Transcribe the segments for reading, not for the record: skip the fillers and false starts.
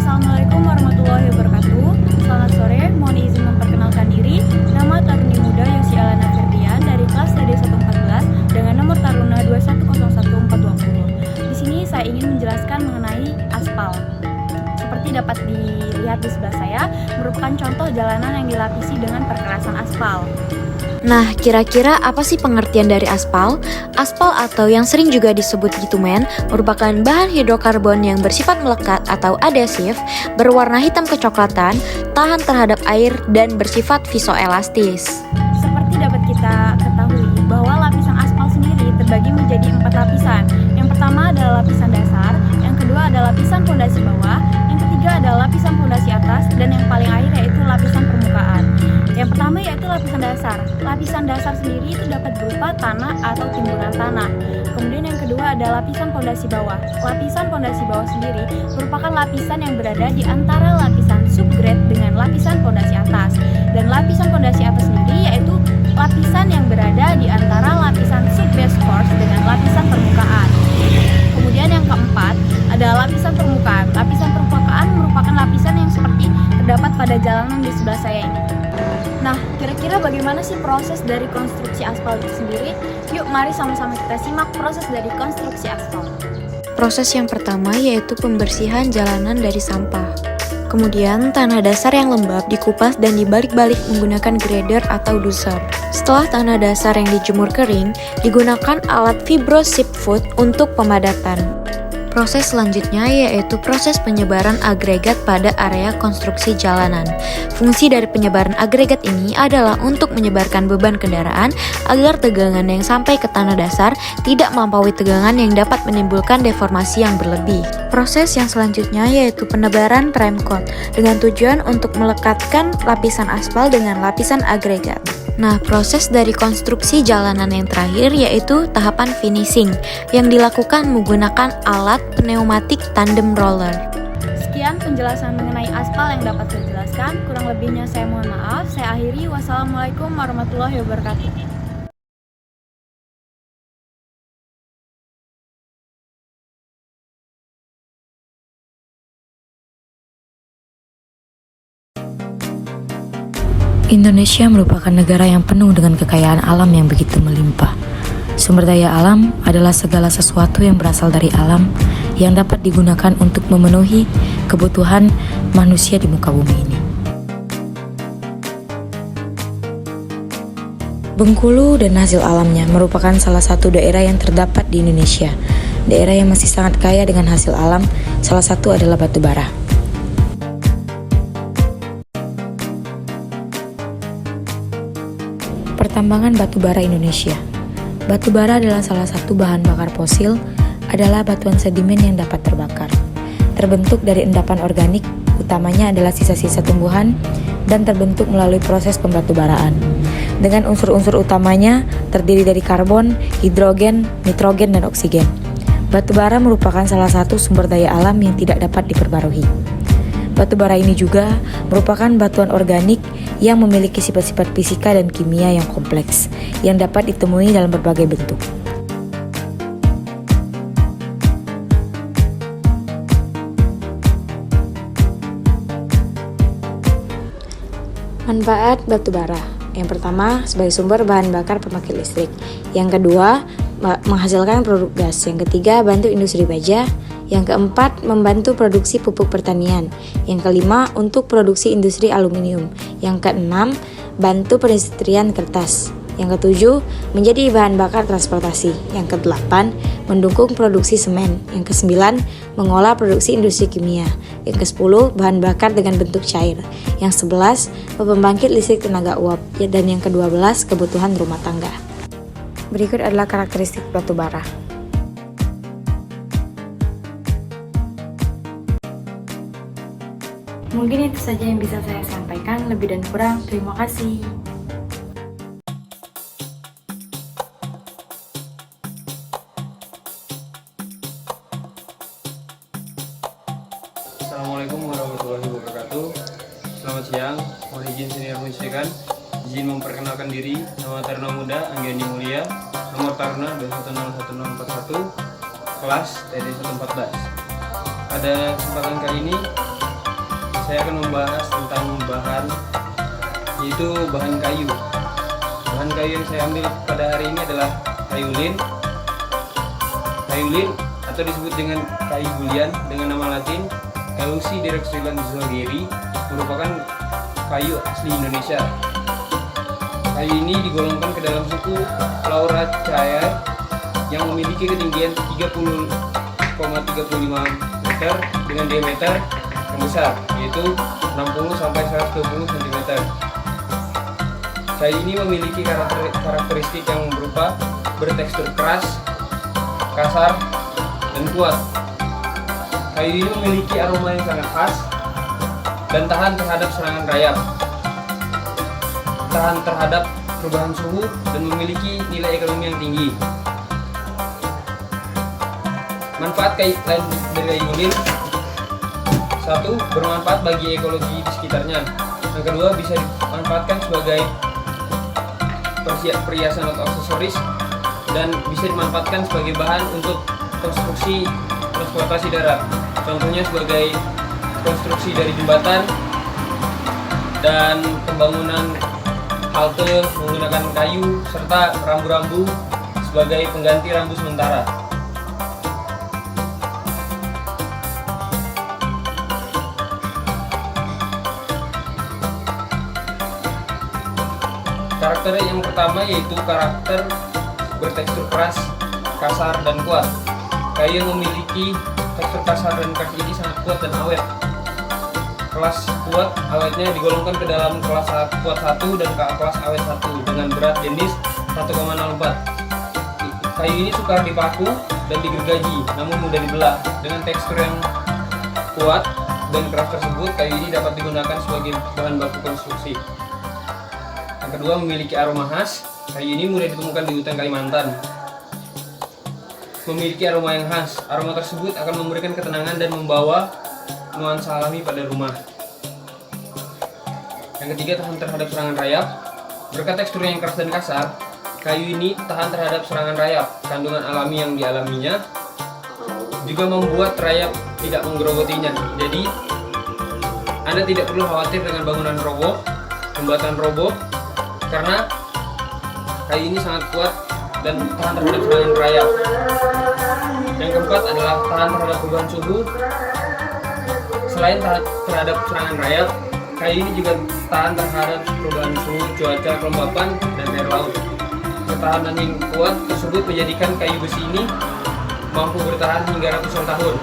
Assalamualaikum warahmatullahi wabarakatuh. Selamat sore, mohon izin memperkenalkan diri. Nama Taruni Muda Yosi Alana Ferdian dari kelas DD 114 dengan nomor taruna 2101420. Di sini saya ingin menjelaskan mengenai aspal. Seperti dapat dilihat di sebelah saya, merupakan contoh jalanan yang dilapisi dengan perkerasan aspal. Nah, kira-kira apa sih pengertian dari aspal? Aspal atau yang sering juga disebut bitumen merupakan bahan hidrokarbon yang bersifat melekat atau adhesif, berwarna hitam kecoklatan, tahan terhadap air, dan bersifat visoelastis. Seperti dapat kita ketahui bahwa lapisan aspal sendiri terbagi menjadi 4 lapisan. Yang pertama adalah lapisan dasar, yang kedua adalah lapisan fondasi bawah, yang ketiga adalah lapisan fondasi atas, dan yang paling akhir yaitu lapisan permukaan. Yang pertama yaitu lapisan dasar. Lapisan dasar sendiri itu dapat berupa tanah atau timbunan tanah. Kemudian yang kedua ada lapisan fondasi bawah. Lapisan fondasi bawah sendiri merupakan lapisan yang berada di antara lapisan subgrade dengan lapisan fondasi atas. Dan lapisan fondasi atas sendiri yaitu lapisan yang berada di antara lapisan subbase course dengan lapisan permukaan. Kemudian yang keempat adalah lapisan permukaan. Lapisan permukaan merupakan lapisan yang seperti terdapat pada jalanan di sebelah saya ini. Nah, kira-kira bagaimana sih proses dari konstruksi aspal itu sendiri? Yuk, mari sama-sama kita simak proses dari konstruksi aspal. Proses yang pertama yaitu pembersihan jalanan dari sampah. Kemudian, tanah dasar yang lembab dikupas dan dibalik-balik menggunakan grader atau dozer. Setelah tanah dasar yang dijemur kering, digunakan alat vibro sip foot untuk pemadatan. Proses selanjutnya yaitu proses penyebaran agregat pada area konstruksi jalanan. Fungsi dari penyebaran agregat ini adalah untuk menyebarkan beban kendaraan agar tegangan yang sampai ke tanah dasar tidak melampaui tegangan yang dapat menimbulkan deformasi yang berlebih. Proses yang selanjutnya yaitu penebaran prime coat dengan tujuan untuk melekatkan lapisan aspal dengan lapisan agregat. Nah, proses dari konstruksi jalanan yang terakhir yaitu tahapan finishing yang dilakukan menggunakan alat pneumatik tandem roller. Sekian penjelasan mengenai aspal yang dapat saya jelaskan. Kurang lebihnya saya mohon maaf. Saya akhiri. Wassalamualaikum warahmatullahi wabarakatuh. Indonesia merupakan negara yang penuh dengan kekayaan alam yang begitu melimpah. Sumber daya alam adalah segala sesuatu yang berasal dari alam yang dapat digunakan untuk memenuhi kebutuhan manusia di muka bumi ini. Bengkulu dan hasil alamnya merupakan salah satu daerah yang terdapat di Indonesia. Daerah yang masih sangat kaya dengan hasil alam, salah satu adalah batu bara. Pertambangan batu bara Indonesia. Batu bara adalah salah satu bahan bakar fosil, adalah batuan sedimen yang dapat terbakar. Terbentuk dari endapan organik, utamanya adalah sisa-sisa tumbuhan, dan terbentuk melalui proses pembatubaraan. Dengan unsur-unsur utamanya terdiri dari karbon, hidrogen, nitrogen, dan oksigen. Batu bara merupakan salah satu sumber daya alam yang tidak dapat diperbarui. Batu bara ini juga merupakan batuan organik yang memiliki sifat-sifat fisika dan kimia yang kompleks, yang dapat ditemui dalam berbagai bentuk. Manfaat batu bara. Yang pertama, sebagai sumber bahan bakar pembangkit listrik. Yang kedua, menghasilkan produk gas. Yang ketiga, bantu industri baja. Yang keempat, membantu produksi pupuk pertanian. Yang kelima, untuk produksi industri aluminium. Yang keenam, bantu perindustrian kertas. Yang ketujuh, menjadi bahan bakar transportasi. Yang kedelapan, mendukung produksi semen. Yang kesembilan, mengolah produksi industri kimia. Yang kesepuluh, bahan bakar dengan bentuk cair. Yang sebelas, pembangkit listrik tenaga uap. Dan yang kedua belas, kebutuhan rumah tangga. Berikut adalah karakteristik batu bara. Mungkin itu saja yang bisa saya sampaikan, lebih dan kurang terima kasih. Assalamualaikum warahmatullahi wabarakatuh. Selamat siang, mohon izin senior menyampaikan. Izin memperkenalkan diri, nama Taruna Muda Anggiani Mulia, nomor Taruna 2101041, kelas TD 114. Pada kesempatan kali ini, saya akan membahas tentang bahan, yaitu bahan kayu. Bahan kayu yang saya ambil pada hari ini adalah kayu lin. Kayu lin atau disebut dengan kayu bulian dengan nama latin Calusi Dirextrilan Zogheri merupakan kayu asli Indonesia. Kayu ini digolongkan ke dalam suku Lauraceae yang memiliki ketinggian 30,35 meter dengan diameter yang besar, yaitu 60 sampai 120 cm. Kayu ini memiliki karakteristik yang berupa bertekstur keras, kasar, dan kuat. Kayu ini memiliki aroma yang sangat khas dan tahan terhadap serangan rayap, tahan terhadap perubahan suhu, dan memiliki nilai ekonomi yang tinggi. Manfaat kayu dari kayu lin: satu, bermanfaat bagi ekologi di sekitarnya. Yang kedua, bisa dimanfaatkan sebagai perhiasan atau aksesoris, dan bisa dimanfaatkan sebagai bahan untuk konstruksi transportasi darat. Contohnya sebagai konstruksi dari jembatan dan pembangunan halte menggunakan kayu serta rambu-rambu sebagai pengganti rambu sementara. Karakter yang pertama yaitu karakter bertekstur keras, kasar, dan kuat. Kayu yang memiliki tekstur kasar dan keras ini sangat kuat dan awet. Kelas kuat awetnya digolongkan ke dalam kelas kuat 1 dan kelas awet 1 dengan berat jenis 1,04. Kayu ini sukar dipaku dan digergaji, namun mudah dibelah. Dengan tekstur yang kuat dan keras tersebut, kayu ini dapat digunakan sebagai bahan baku konstruksi. Yang kedua, memiliki aroma khas. Kayu ini mudah ditemukan di hutan Kalimantan. Memiliki aroma yang khas. Aroma tersebut akan memberikan ketenangan dan membawa nuansa alami pada rumah. Yang ketiga, tahan terhadap serangan rayap. Berkat teksturnya yang keras dan kasar, kayu ini tahan terhadap serangan rayap. Kandungan alami yang dialaminya juga membuat rayap tidak menggerogotinya. Jadi, Anda tidak perlu khawatir dengan bangunan roboh, jembatan roboh, karena kayu ini sangat kuat dan tahan terhadap serangan rayap. Yang keempat adalah tahan terhadap perubahan suhu. Selain tahan terhadap serangan rayap, kayu ini juga tahan terhadap perubahan suhu, cuaca, kelembapan, dan air laut. Ketahanan yang kuat tersebut menjadikan kayu besi ini mampu bertahan hingga ratusan tahun.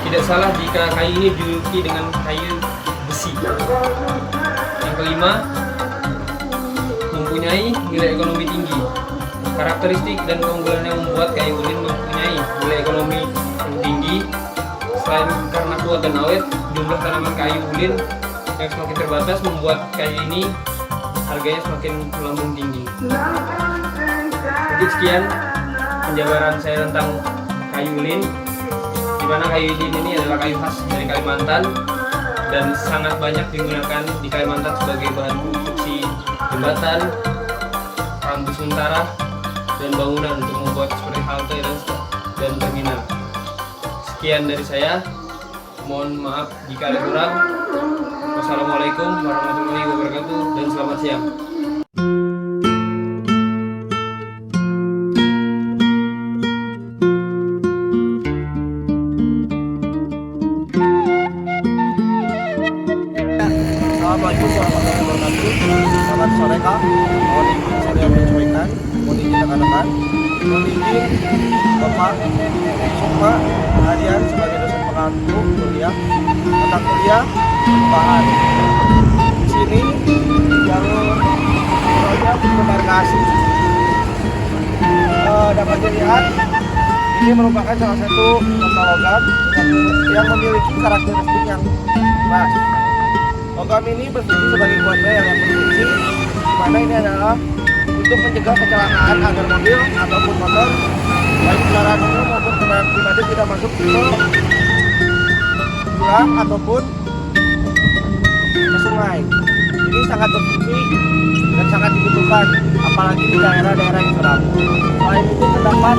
Tidak salah jika kayu ini dijuluki dengan kayu besi. Yang kelima, mempunyai nilai ekonomi tinggi. Karakteristik dan keunggulan yang membuat kayu lin mempunyai nilai ekonomi yang tinggi. Selain karena kuat dan awet, jumlah tanaman kayu lin yang semakin terbatas membuat kayu ini harganya semakin melambung tinggi. Jadi sekian penjabaran saya tentang kayu lin, di mana kayu lin ini adalah kayu khas dari Kalimantan dan sangat banyak digunakan di Kalimantan sebagai bahan konstruksi jembatan, rambu sementara, dan bangunan untuk membuat seperti halte dan terminal. Sekian dari saya, mohon maaf jika ada kurang. Wassalamualaikum warahmatullahi wabarakatuh dan selamat siang. Assalamualaikum warahmatullahi wabarakatuh. Selamat sore Kak. Mohon izin saya menyampaikan, mohon izin rekan-rekan, mohon izin Bapak Sukma Hadian sebagai dosen pengampu kuliah mata kuliah perubahan. Di sini jalur proyek embarkasi dapat dilihat ini merupakan salah satu kota logam yang memiliki karakteristik yang keras. Logam ini berfungsi sebagai guardrail yang berfungsi di mana ini adalah untuk mencegah kecelakaan agar mobil ataupun motor baik kendaraan umum maupun kendaraan pribadi tidak masuk ke jurang ataupun ke sungai. Ini sangat berfungsi dan sangat dibutuhkan apalagi di daerah-daerah yang suram. Selain itu terdapat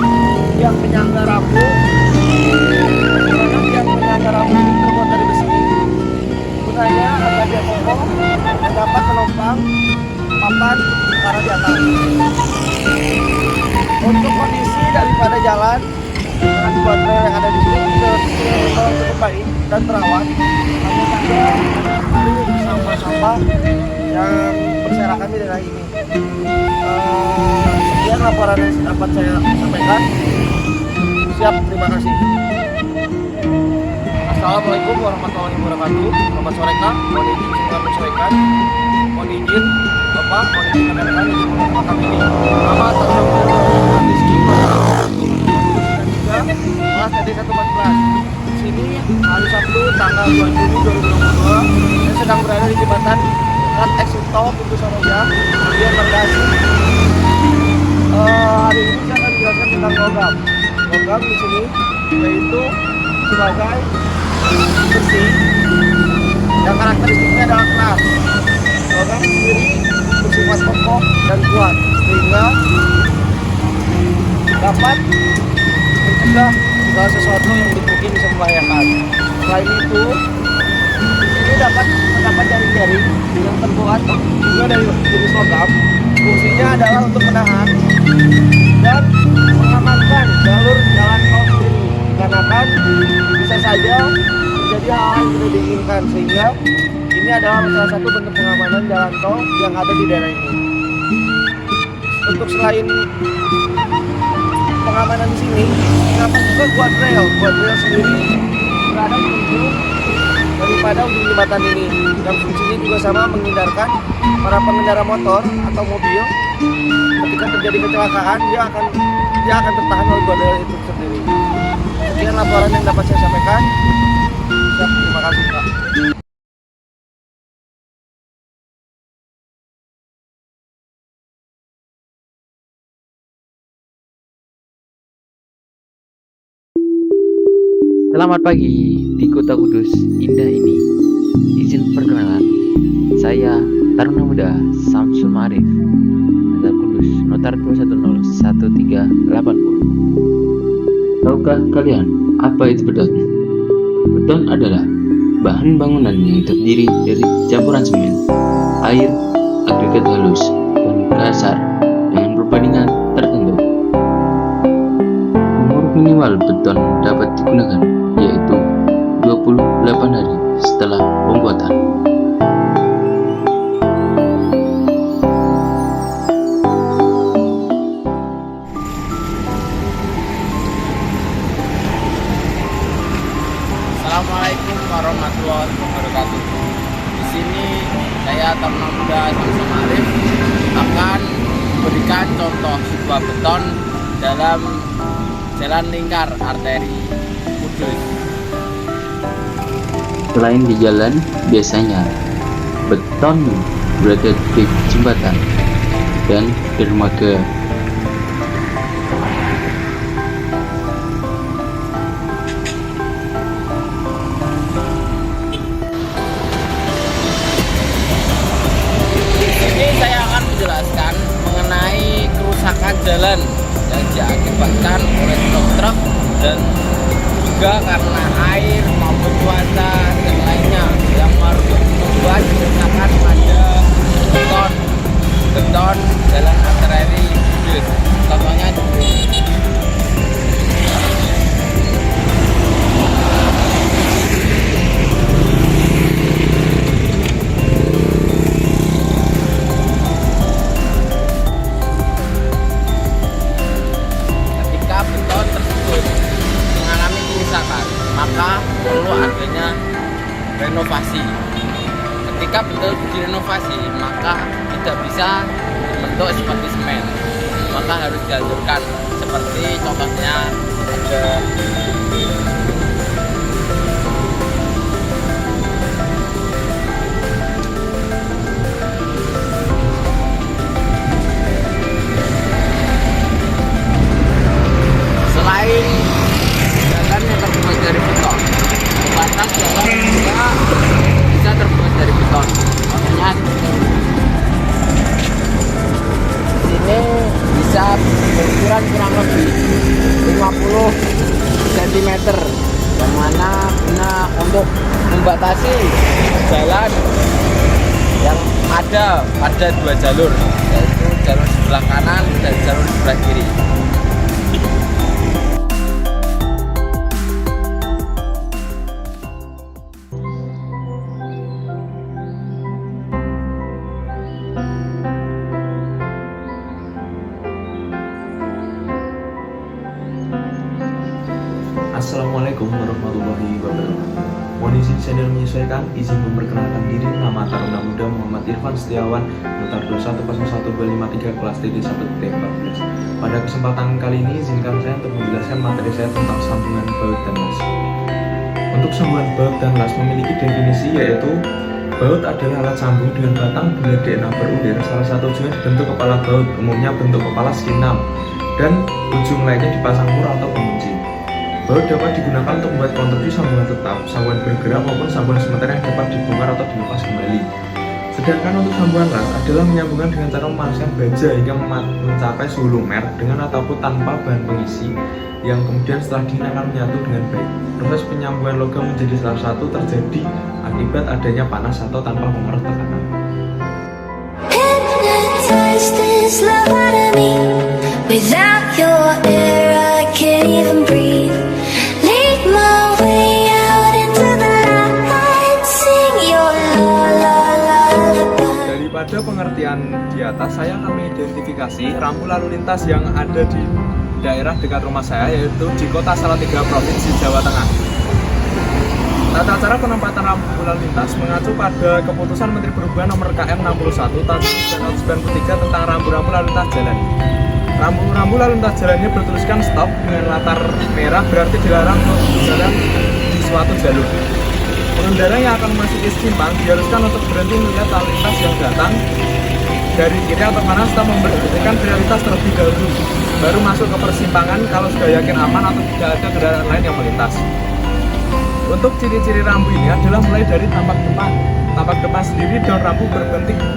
yang penyangga rambu, di mana yang penyangga rambu ini terbuat dari besi. Gunanya agar dia kokoh dan dapat menopang papan ke arah di atas. Untuk kondisi daripada jalan dengan guardrail yang ada di sini cukup baik dan terawat. Namun saja sampah-sampah yang berserakan di daerah ini. Sekian laporan yang dapat saya sampaikan. Siap, terima kasih. Assalamualaikum warahmatullahi wabarakatuh. Selamat sore Kak. Mohon izin saya menyampaikan. Mohon izin Bapak, mohon izin rekan-rekan untuk melakukan ini. Nama atas Rizky kelas TD 114. Di sini hari Sabtu tanggal 2 Juni 2022 saya sedang berada di jembatan dekat exit tol Pintu Samosir, kemudian Embarkasi. Hari ini saya akan menjelaskan tentang logam. Logam di sini yaitu sebagai besi yang karakteristiknya adalah keras. Logam sendiri bersifat kokoh dan kuat sehingga dapat mencegah segala sesuatu yang mungkin bisa membahayakan. Selain itu, di sini terdapat jaring-jaring yang terbuat juga dari jenis logam. Fungsinya adalah untuk menahan dan mengamankan jalur jalan tol sendiri. Dikarenakan bisa saja terjadi hal-hal yang tidak diinginkan, sehingga ini adalah salah satu bentuk pengamanan jalan tol yang ada di daerah ini. Untuk selain pengamanan di sini, terdapat juga guardrail. Guardrail sendiri berada di ujung daripada ujung jembatan ini, dan fungsinya juga sama menghindarkan para pengendara motor atau mobil ketika terjadi kecelakaan dia akan tertahan oleh guardrail itu sendiri. Sekian laporan yang dapat saya sampaikan. Siap, terima kasih Pak. Selamat pagi di Kota Kudus indah ini. Izin perkenalan, saya Taruna Muda Samsul Ma'arif, Notar Kudus, Notar 2101380. Tahukah kalian apa itu beton? Beton adalah bahan bangunan yang terdiri dari campuran semen, air, agregat halus, dan kasar dengan perbandingan tertentu. Umur minimal beton dapat digunakan yaitu 28 hari setelah pembuatan. Assalamualaikum warahmatullahi wabarakatuh. Di sini saya Taruna Muda Samsul Ma'arif akan memberikan contoh sebuah beton dalam jalan lingkar arteri Kudus. Selain di jalan, biasanya beton berada di jembatan dan dermaga. Ini saya akan menjelaskan mengenai kerusakan jalan yang diakibatkan oleh truk-truk dan juga karena air maupun cuaca dan lainnya yang membuat kerusakan pada beton jalan arteri Kudus. Contohnya maka perlu adanya renovasi. Ketika betul direnovasi, maka tidak bisa bentuk seperti semen, maka harus dihancurkan. Seperti contohnya ada selain jalan yang terbuat dari beton, batas jalan juga bisa terbuat dari beton. Makanya sini bisa berukuran kurang lebih 50 cm, yang mana guna untuk membatasi jalan yang ada pada dua jalur, yaitu jalur sebelah kanan dan jalur sebelah kiri. Assalamualaikum warahmatullahi wabarakatuh. Mohon izin saya dan menyesuaikan, izin memperkenalkan diri. Nama Taruna Muda Muhammad Irfan Setiawan, notar 2101253 kelas TD1T14. Pada kesempatan kali ini, izinkan saya untuk menjelaskan materi saya tentang sambungan baut dan las. Untuk sambungan baut dan las memiliki definisi, yaitu baut adalah alat sambung dengan batang bulat DNA berulir. Salah satu ujungnya dibentuk kepala baut, umumnya bentuk kepala segi 6, dan ujung lainnya dipasang mur atau pengunci. Baut dapat digunakan untuk membuat konstruksi sambungan tetap, sambungan bergerak maupun sambungan sementara yang dapat dibongkar atau dilepas kembali. Sedangkan untuk sambungan las adalah menyambungkan dengan cara memanaskan baja hingga mencapai suhu lumer dengan ataupun tanpa bahan pengisi, yang kemudian setelah dingin akan menyatu dengan baik. Proses penyambungan logam menjadi salah satu terjadi akibat adanya panas atau tanpa pengaruh tekanan. Daripada pengertian di atas, saya akan mengidentifikasi rambu lalu lintas yang ada di daerah dekat rumah saya, yaitu di Kota Salatiga, Provinsi Jawa Tengah. Tata cara penempatan rambu lalu lintas mengacu pada Keputusan Menteri Perhubungan Nomor KM 61 Tahun 1993 tentang rambu-rambu lalu lintas jalan. Rambu-rambu lalu lintas jalannya bertuliskan stop dengan latar merah, berarti dilarang untuk berjalan di suatu jalur. Pengendara yang akan memasuki simpang diharuskan untuk berhenti melihat lalu lintas yang datang dari kiri atau kanan serta memperhatikan prioritas terlebih dahulu, baru masuk ke persimpangan kalau sudah yakin aman atau tidak ada kendaraan lain yang melintas. Untuk ciri-ciri rambu ini adalah mulai dari tampak depan. Tampak depan sendiri daun rambu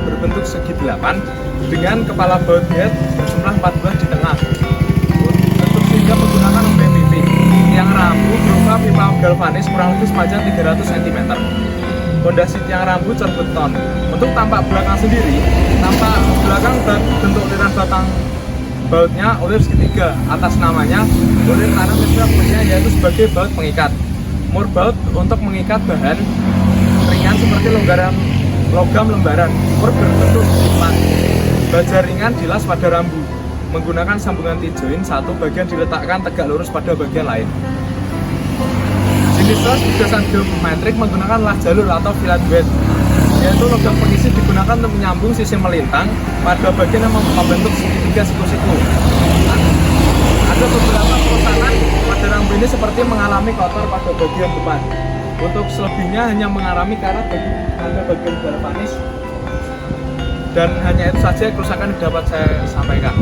berbentuk segi 8 dengan kepala baut head berjumlah 4 buah di tengah. Bentuk sehingga menggunakan PVC. Tiang rambu berupa pipa galvanis kurang lebih sepanjang 300 cm. Pondasi tiang rambu cat beton. Untuk tampak belakang sendiri, tampak belakang bentuk uliran batang bautnya ulir segitiga. Atas namanya ulir kanan sebenarnya yaitu sebagai baut pengikat. Mur baut untuk mengikat bahan ringan seperti logam lembaran. Mur berbentuk lipat. Baja ringan dilas pada rambu menggunakan sambungan T-join, satu bagian diletakkan tegak lurus pada bagian lain. Jenis las bijasan geometrik menggunakan las jalur atau fillet wet, yaitu logam pengisi digunakan untuk menyambung sisi melintang pada bagian yang membentuk segitiga siku-siku. Ada beberapa kerusakan pada rambu ini seperti mengalami kotor pada bagian depan. Untuk selebihnya hanya mengalami karat pada bagian galvanis, dan hanya itu saja kerusakan yang dapat saya sampaikan.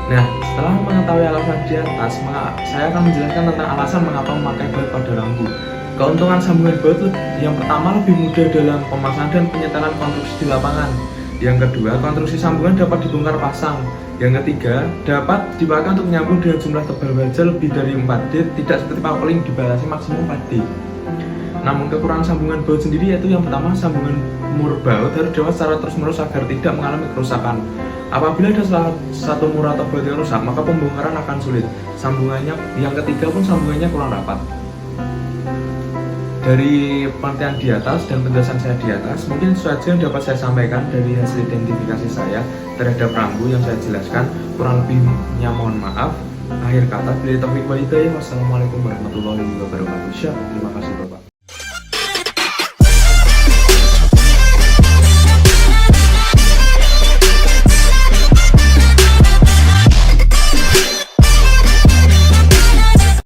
Nah, setelah mengetahui alasan di atas, saya akan menjelaskan tentang alasan mengapa memakai baut pada rambu. Keuntungan sambungan baut yang pertama lebih mudah dalam pemasangan dan penyetelan konstruksi di lapangan. Yang kedua, konstruksi sambungan dapat dibongkar pasang. Yang ketiga, dapat dipakai untuk menyambung dengan jumlah tebal baja lebih dari 4D, tidak seperti papeling dibatasi maksimum 4D. Namun kekurangan sambungan baut sendiri yaitu yang pertama, sambungan mur baut harus dirawat secara terus-menerus agar tidak mengalami kerusakan. Apabila ada salah satu mur atau baut yang rusak, maka pembongkaran akan sulit. Yang ketiga pun sambungannya kurang rapat. Dari penelitian di atas dan penjelasan saya di atas, mungkin saja yang dapat saya sampaikan dari hasil identifikasi saya terhadap rambu yang saya jelaskan. Kurang lebihnya mohon maaf. Akhir kata, bila taufiq wal hidayah. Wassalamualaikum warahmatullahi wabarakatuh. Terima kasih Bapak.